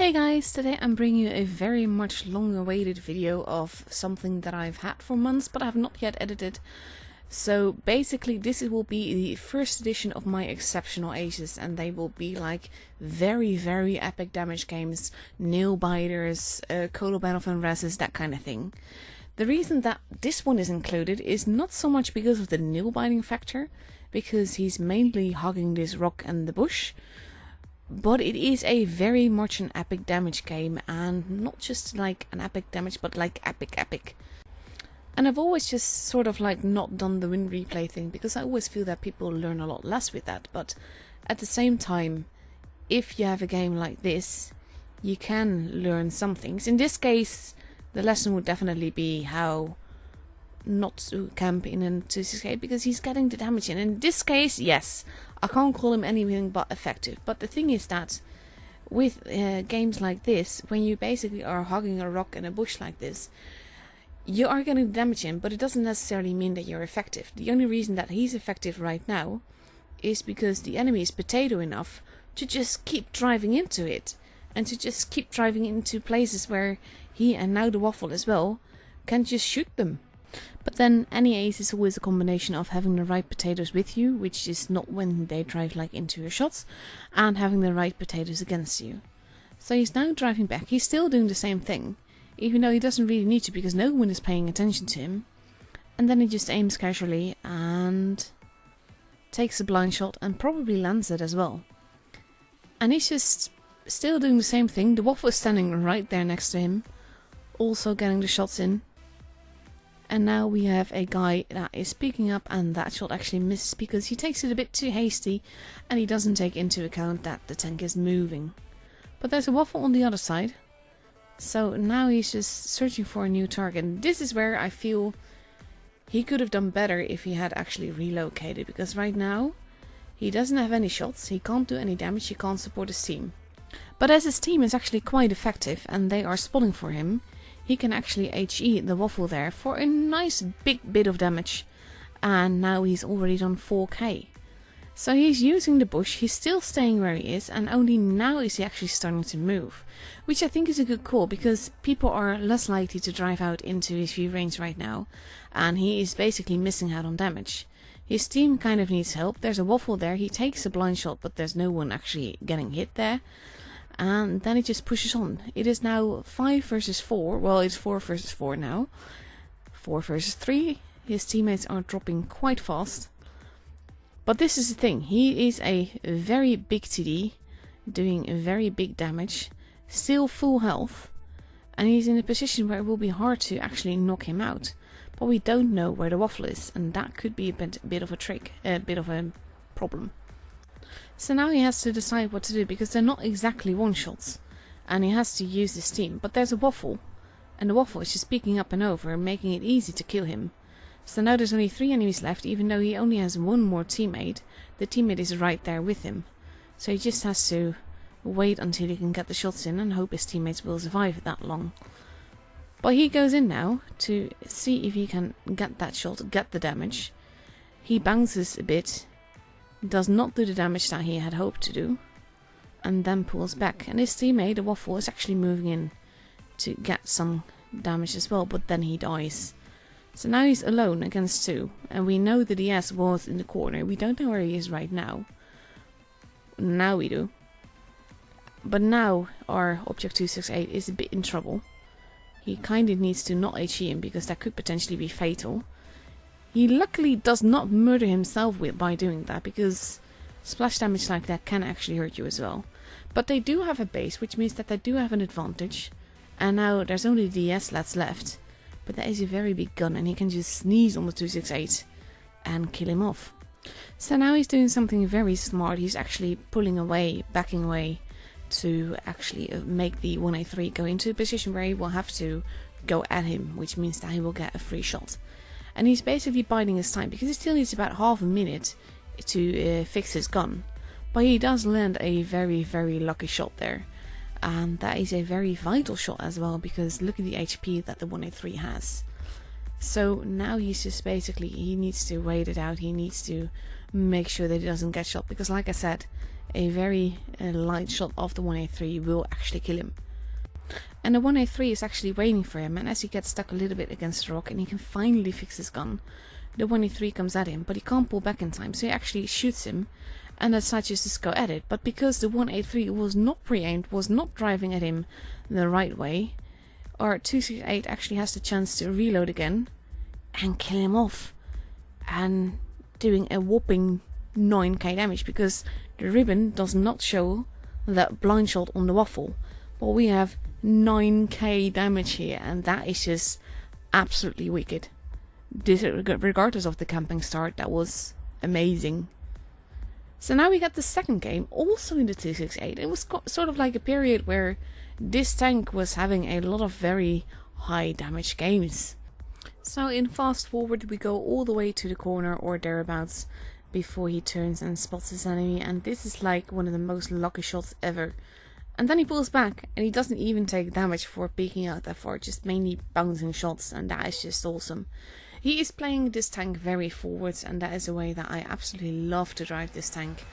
Hey guys, today I'm bringing you a very much long awaited video of something that I've had for months but I have not yet edited. So basically this will be the first edition of my exceptional aces, and they will be like very epic damage games, nail biters, Coloban and Reses, that kind of thing. The reason that this one is included is not so much because of the nail biting factor, because he's mainly hogging this rock and the bush. But it is a very much an epic damage game, and not just like an epic damage, but like epic. And I've always just sort of like not done the win replay thing, because I always feel that people learn a lot less with that. But at the same time, if you have a game like this, you can learn some things. In this case, the lesson would definitely be how not to camp in a 268, because he's getting the damage in. In this case, yes, I can't call him anything but effective. But the thing is that with games like this, when you basically are hogging a rock in a bush like this, you are getting the damage in, but it doesn't necessarily mean that you're effective. The only reason that he's effective right now is because the enemy is potato enough to just keep driving into it, and to just keep driving into places where he, and now the waffle as well, can just shoot them. But then any ace is always a combination of having the right potatoes with you, which is not when they drive like into your shots, and having the right potatoes against you. So he's now driving back. He's still doing the same thing, even though he doesn't really need to, because no one is paying attention to him. And then he just aims casually and takes a blind shot and probably lands it as well. And he's just still doing the same thing. The waffle is standing right there next to him, also getting the shots in. And now we have a guy that is picking up, and that shot actually misses because he takes it a bit too hasty and he doesn't take into account that the tank is moving. But there's a waffle on the other side. So now he's just searching for a new target. And this is where I feel he could have done better if he had actually relocated, because right now he doesn't have any shots, he can't do any damage, he can't support his team. But as his team is actually quite effective and they are spotting for him, he can actually HE the waffle there for a nice big bit of damage. And now he's already done 4k. So he's using the bush, he's still staying where he is, and only now is he actually starting to move. Which I think is a good call, because people are less likely to drive out into his view range right now. And he is basically missing out on damage. His team kind of needs help. There's a waffle there, he takes a blind shot, but there's no one actually getting hit there. And then it just pushes on. It is now 5 versus 4. Well, it's 4 versus 4 now. 4 versus 3. His teammates are dropping quite fast. But this is the thing. He is a very big TD, doing very big damage, still full health. And he's in a position where it will be hard to actually knock him out. But we don't know where the waffle is, and that could be a bit of a trick, a bit of a problem. So now he has to decide what to do, because they're not exactly one-shots, and he has to use his team. But there's a waffle, and the waffle is just peeking up and over, making it easy to kill him. So now there's only 3 enemies left, even though he only has one more teammate. The teammate is right there with him. So he just has to wait until he can get the shots in and hope his teammates will survive that long. But he goes in now to see if he can get that shot, get the damage. He bounces a bit, does not do the damage that he had hoped to do, and then pulls back. And his teammate, the waffle, is actually moving in to get some damage as well, but then he dies. So now he's alone against 2, and we know the DS was in the corner. We don't know where he is right now. Now we do. But now our Object 268 is a bit in trouble. He kind of needs to not HE him, because that could potentially be fatal. He luckily does not murder himself by doing that, because splash damage like that can actually hurt you as well. But they do have a base, which means that they do have an advantage. And now there's only the DS that's left. But that is a very big gun, and he can just sneeze on the 268 and kill him off. So now he's doing something very smart. He's actually pulling away, backing away, to actually make the 1A3 go into a position where he will have to go at him, which means that he will get a free shot. And he's basically biding his time, because he still needs about half a minute to fix his gun. But he does land a very lucky shot there. And that is a very vital shot as well, because look at the HP that the 1A3 has. So now he's just basically, he needs to wait it out, he needs to make sure that he doesn't get shot, because like I said, a very light shot of the 183 will actually kill him. And the 183 is actually waiting for him, and as he gets stuck a little bit against the rock and he can finally fix his gun, the 183 comes at him, but he can't pull back in time, so he actually shoots him and decides just to go at it. But because the 183 was not pre-aimed, was not driving at him the right way, our 268 actually has the chance to reload again and kill him off, and doing a whopping 9k damage, because the ribbon does not show that blind shot on the waffle, but we have 9k damage here, and that is just absolutely wicked. Regardless of the camping start, that was amazing. So now we got the second game, also in the 268. It was sort of like a period where this tank was having a lot of very high damage games. So in fast forward, we go all the way to the corner or thereabouts before he turns and spots his enemy, and this is like one of the most lucky shots ever. And then he pulls back and he doesn't even take damage for peeking out that far, just mainly bouncing shots, and that is just awesome. He is playing this tank very forwards, and that is a way that I absolutely love to drive this tank,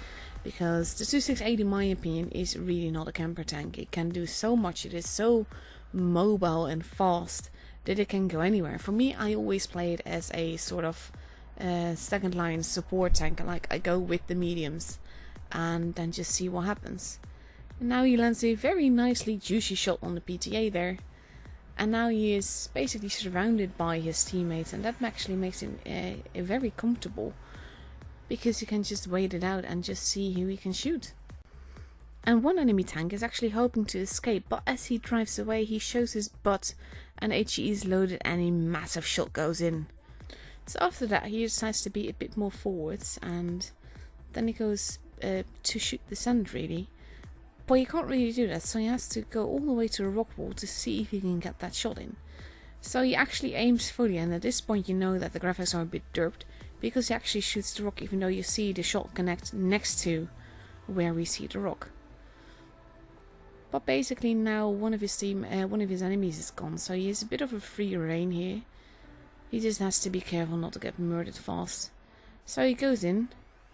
because the 268 in my opinion is really not a camper tank. It can do so much, it is so mobile and fast that it can go anywhere. For me, I always play it as a sort of second line support tank, like I go with the mediums and then just see what happens. And now he lands a very nicely juicy shot on the PTA there. And now he is basically surrounded by his teammates, and that actually makes him very comfortable, because he can just wait it out and just see who he can shoot. And one enemy tank is actually hoping to escape, but as he drives away he shows his butt and HE is loaded and a massive shot goes in. So after that he decides to be a bit more forwards, and then he goes to shoot the sand really. But he can't really do that, so he has to go all the way to the rock wall to see if he can get that shot in. So he actually aims fully, and at this point you know that the graphics are a bit derped, because he actually shoots the rock even though you see the shot connect next to where we see the rock. But basically now one of his enemies is gone, so he has a bit of a free reign here. He just has to be careful not to get murdered fast. So he goes in,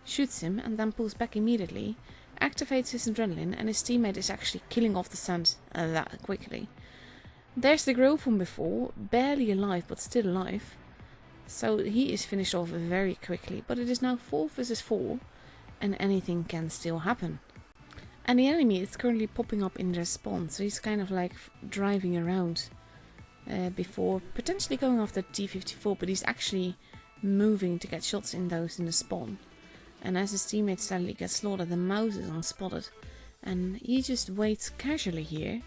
shoots him, and then pulls back immediately, activates his adrenaline, and his teammate is actually killing off the sand that quickly. There's the girl from before, barely alive but still alive. So he is finished off very quickly, but it is now 4 versus 4 and anything can still happen. And the enemy is currently popping up in their spawn, so he's kind of like driving around before potentially going after T-54, but he's actually moving to get shots in those in the spawn. And as his teammate sadly gets slaughtered, the mouse is unspotted, and he just waits casually here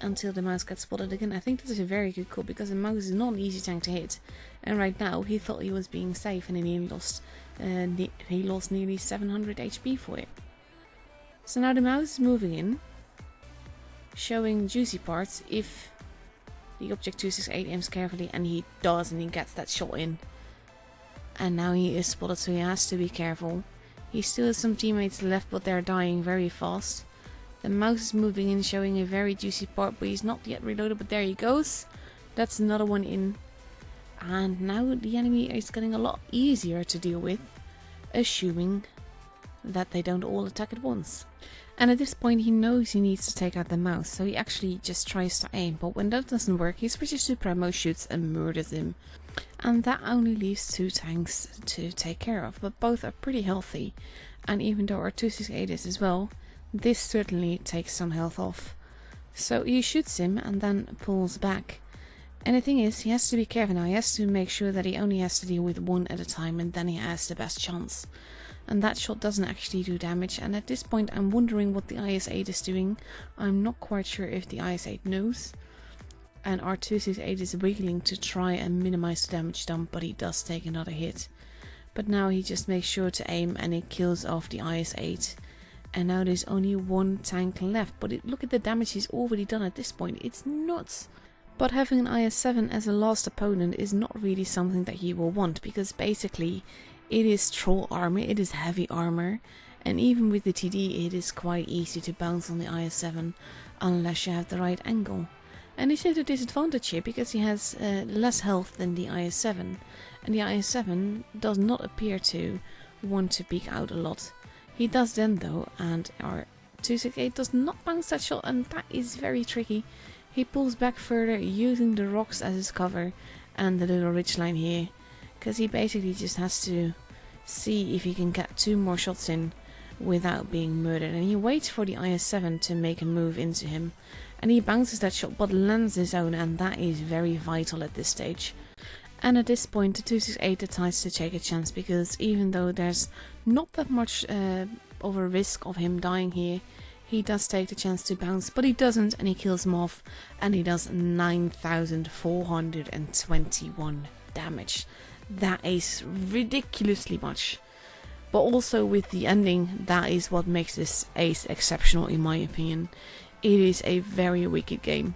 until the mouse gets spotted again. I think this is a very good call, because the mouse is not an easy tank to hit, and right now he thought he was being safe, and then he lost nearly 700 HP for it. So now the mouse is moving in, showing juicy parts if the Object 268 aims carefully, and he does, and he gets that shot in. And now he is spotted, so he has to be careful. He still has some teammates left, but they're dying very fast. The mouse is moving in, showing a very juicy part, but he's not yet reloaded, but there he goes. That's another one in. And now the enemy is getting a lot easier to deal with, assuming that they don't all attack at once. And at this point he knows he needs to take out the mouse, so he actually just tries to aim, but when that doesn't work he switches to Primo, shoots and murders him. And that only leaves 2 tanks to take care of, but both are pretty healthy, and even though our 268 is as well, this certainly takes some health off. So he shoots him and then pulls back. And the thing is, he has to be careful now, he has to make sure that he only has to deal with one at a time, and then he has the best chance. And that shot doesn't actually do damage, and at this point I'm wondering what the IS-8 is doing. I'm not quite sure if the IS-8 knows. And our 268 is wiggling to try and minimize the damage done, but he does take another hit. But now he just makes sure to aim and it kills off the IS-8. And now there's only 1 tank left, but look at the damage he's already done at this point, it's nuts. But having an IS-7 as a last opponent is not really something that you will want, because basically it is troll armor, it is heavy armor, and even with the TD it is quite easy to bounce on the IS-7 unless you have the right angle. And he's at a disadvantage here because he has less health than the IS-7, and the IS-7 does not appear to want to peek out a lot. He does then though, and our 268 does not bounce that shot, and that is very tricky. He pulls back further using the rocks as his cover and the little ridgeline here, because he basically just has to see if he can get 2 more shots in without being murdered, and he waits for the IS-7 to make a move into him, and he bounces that shot but lands his own, and that is very vital at this stage. And at this point the 268 decides to take a chance, because even though there's not that much of a risk of him dying here, he does take the chance to bounce, but he doesn't, and he kills him off, and he does 9,421 damage. That is ridiculously much. But also with the ending, that is what makes this ace exceptional in my opinion. It is a very wicked game.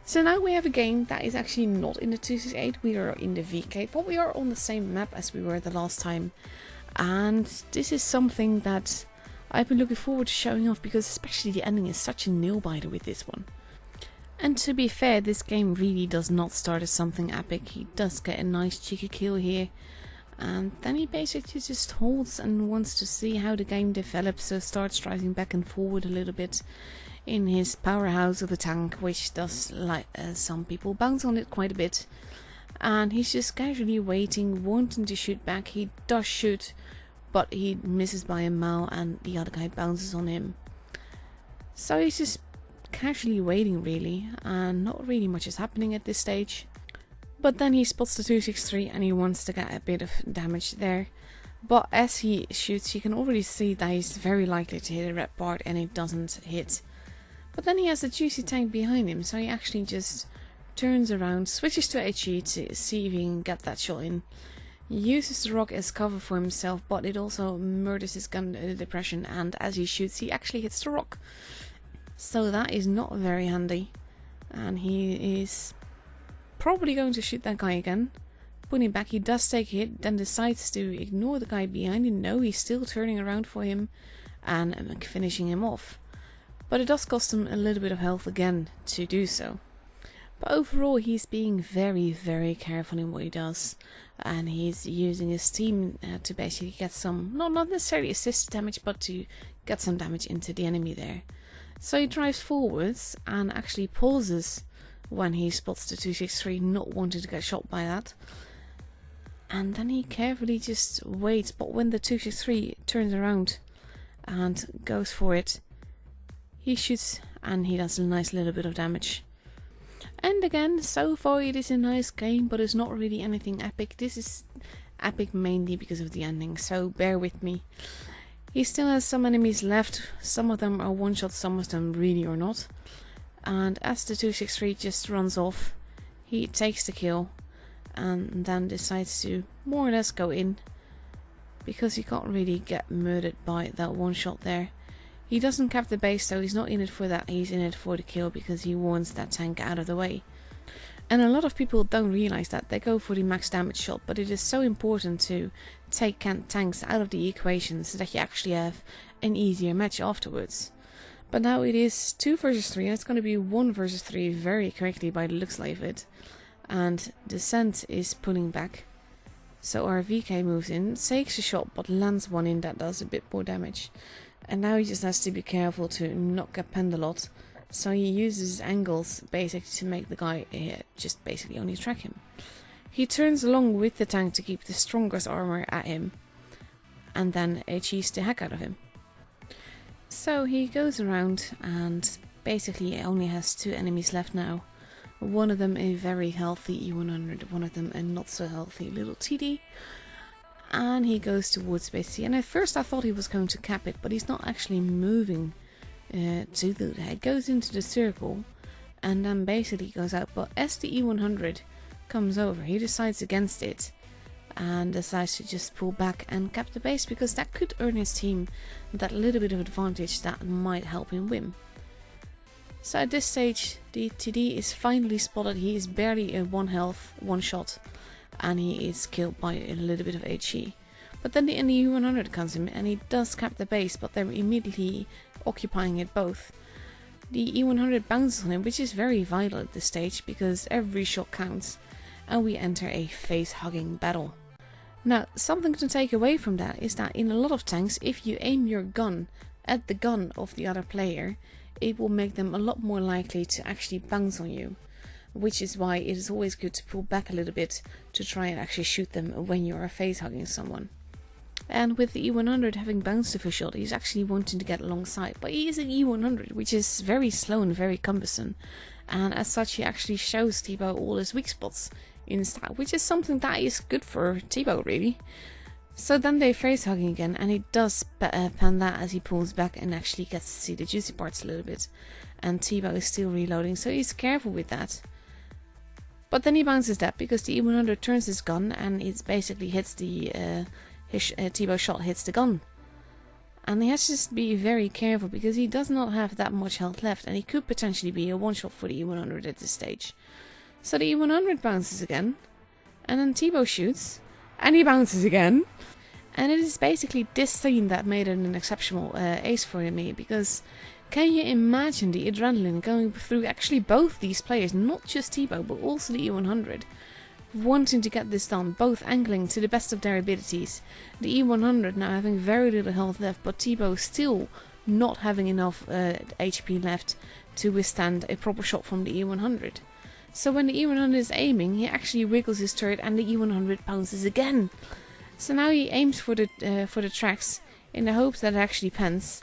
So now we have a game that is actually not in the 268, we are in the VK, but we are on the same map as we were the last time. And this is something that I've been looking forward to showing off, because especially the ending is such a nail-biter with this one. And to be fair, this game really does not start as something epic. He does get a nice cheeky kill here, and then he basically just holds and wants to see how the game develops, so starts driving back and forward a little bit in his powerhouse of a tank, which does, like some people, bounce on it quite a bit. And he's just casually waiting, wanting to shoot back. He does shoot, but he misses by a mile and the other guy bounces on him. So he's just casually waiting really, and not really much is happening at this stage. But then he spots the 263 and he wants to get a bit of damage there. But as he shoots, you can already see that he's very likely to hit a red part, and it doesn't hit. But then he has a juicy tank behind him, so he actually just turns around, switches to HE to see if he can get that shot in. He uses the rock as cover for himself, but it also murders his gun depression, and as he shoots he actually hits the rock. So that is not very handy, and he is probably going to shoot that guy again. Putting back, he does take a hit, then decides to ignore the guy behind him. No, he's still turning around for him and finishing him off. But it does cost him a little bit of health again to do so. But overall he's being very, very careful in what he does, and he's using his team to basically get some, not necessarily assist damage, but to get some damage into the enemy there. So he drives forwards and actually pauses when he spots the 263, not wanting to get shot by that. And then he carefully just waits, but when the 263 turns around and goes for it, he shoots and he does a nice little bit of damage. And again, so far it is a nice game, but it's not really anything epic. This is epic mainly because of the ending, so bear with me. He still has some enemies left. Some of them are one shot, some of them really are not. And as the 263 just runs off, he takes the kill and then decides to more or less go in, because he can't really get murdered by that one shot there. He doesn't cap the base, so he's not in it for that, he's in it for the kill, because he wants that tank out of the way. And a lot of people don't realize that. They go for the max damage shot, but it is so important to take tanks out of the equation so that you actually have an easier match afterwards. But now it is 2 versus 3, and it's going to be 1 versus 3 very quickly by the looks like it. And Descent is pulling back, so our VK moves in, takes a shot but lands one in that does a bit more damage. And now he just has to be careful to not get penned a lot, so he uses angles basically to make the guy just basically only track him. He turns along with the tank to keep the strongest armor at him, and then HEs the heck out of him. So he goes around and basically only has 2 enemies left now. One of them a very healthy E100, one of them a not so healthy little TD. And he goes towards basically, and at first I thought he was going to cap it, but he's not actually moving to do that. He goes into the circle and then basically goes out, but as the E100 comes over, he decides against it and decides to just pull back and cap the base, because that could earn his team that little bit of advantage that might help him win. So at this stage the TD is finally spotted. He is barely a 1 health, 1 shot, and he is killed by a little bit of HE. But then the E100 comes in and he does cap the base, but they're immediately occupying it both. The E100 bounces on him, which is very vital at this stage because every shot counts, and we enter a face-hugging battle. Now, something to take away from that is that in a lot of tanks, if you aim your gun at the gun of the other player, it will make them a lot more likely to actually bounce on you. Which is why it is always good to pull back a little bit to try and actually shoot them when you are face hugging someone. And with the E100 having bounced official, he's actually wanting to get alongside, but he is an E100, which is very slow and very cumbersome, and as such he actually shows T-Bow all his weak spots in style, which is something that is good for T-Bow really. So then they face hugging again, and he does pan that as he pulls back and actually gets to see the juicy parts a little bit, and T-Bow is still reloading, so he's careful with that. But then he bounces that because the E100 turns his gun and it basically hits the his T-Bow shot hits the gun. And he has to just be very careful because he does not have that much health left, and he could potentially be a one-shot for the E100 at this stage. So the E100 bounces again, and then T-Bow shoots, and he bounces again. And it is basically this scene that made it an exceptional ace for me, because can you imagine the adrenaline going through actually both these players, not just T-Bow but also the E100, wanting to get this done, both angling to the best of their abilities. The E100 now having very little health left, but T-Bow still not having enough HP left to withstand a proper shot from the E100. So when the E100 is aiming, he actually wiggles his turret and the E100 bounces again. So now he aims for the tracks in the hopes that it actually pans,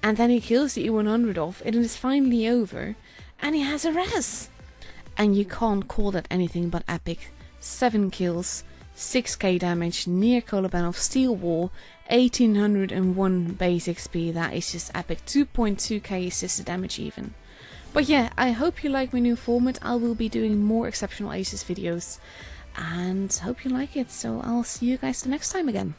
and then he kills the E100 off, and it is finally over, and he has a res. And you can't call that anything but epic. 7 kills, 6k damage, near Kolobanov, steel wall, 1801 base XP. That is just epic. 2.2k assisted damage even. But yeah, I hope you like my new format. I will be doing more exceptional aces videos, and hope you like it. So I'll see you guys the next time again.